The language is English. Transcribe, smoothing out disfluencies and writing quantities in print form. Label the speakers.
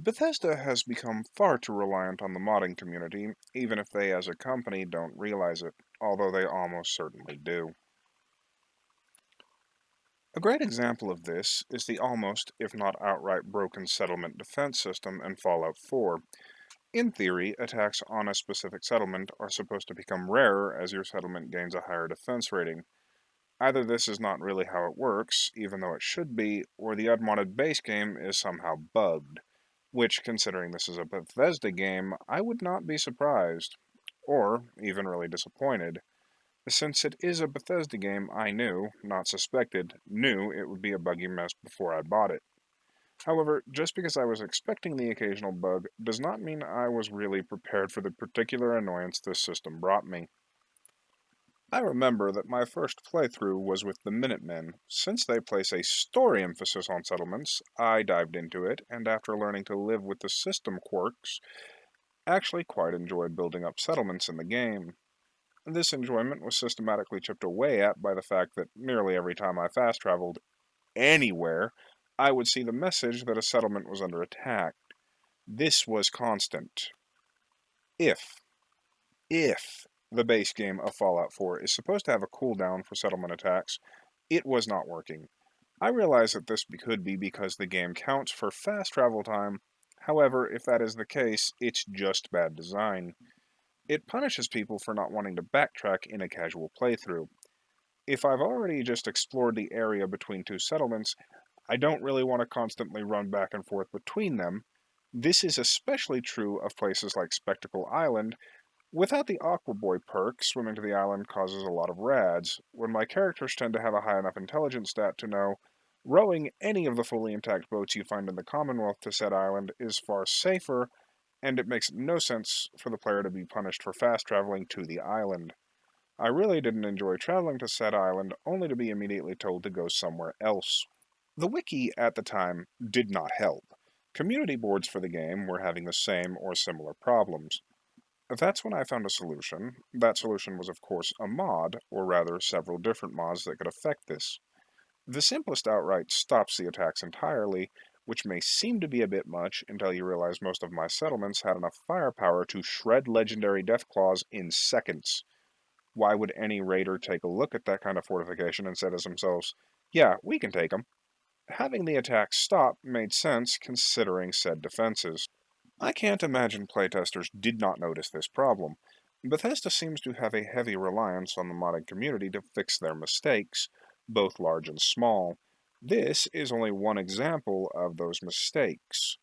Speaker 1: Bethesda has become far too reliant on the modding community, even if they as a company don't realize it, although they almost certainly do. A great example of this is the almost, if not outright broken settlement defense system in Fallout 4. In theory, attacks on a specific settlement are supposed to become rarer as your settlement gains a higher defense rating. Either this is not really how it works, even though it should be, or the unmodded base game is somehow bugged. Which, considering this is a Bethesda game, I would not be surprised, or even really disappointed. Since it is a Bethesda game, I knew, not suspected, knew it would be a buggy mess before I bought it. However, just because I was expecting the occasional bug does not mean I was really prepared for the particular annoyance this system brought me. I remember that my first playthrough was with the Minutemen. Since they place a story emphasis on settlements, I dived into it, and after learning to live with the system quirks, actually quite enjoyed building up settlements in the game. This enjoyment was systematically chipped away at by the fact that nearly every time I fast traveled anywhere, I would see the message that a settlement was under attack. This was constant. If, if the base game of Fallout 4 is supposed to have a cooldown for settlement attacks, it was not working. I realize that this could be because the game counts for fast travel time. However, if that is the case, it's just bad design. It punishes people for not wanting to backtrack in a casual playthrough. If I've already just explored the area between two settlements, I don't really want to constantly run back and forth between them. This is especially true of places like Spectacle Island. Without the Aqua Boy perk, swimming to the island causes a lot of rads, when my characters tend to have a high enough intelligence stat to know rowing any of the fully intact boats you find in the Commonwealth to said island is far safer, and it makes no sense for the player to be punished for fast traveling to the island. I really didn't enjoy traveling to said island only to be immediately told to go somewhere else. The wiki at the time did not help. Community boards for the game were having the same or similar problems. That's when I found a solution. That solution was, of course, a mod, or rather, several different mods that could affect this. The simplest outright stops the attacks entirely, which may seem to be a bit much until you realize most of my settlements had enough firepower to shred legendary Deathclaws in seconds. Why would any raider take a look at that kind of fortification and say to themselves, yeah, we can take them? Having the attacks stop made sense considering said defenses. I can't imagine playtesters did not notice this problem. Bethesda seems to have a heavy reliance on the modding community to fix their mistakes, both large and small. This is only one example of those mistakes.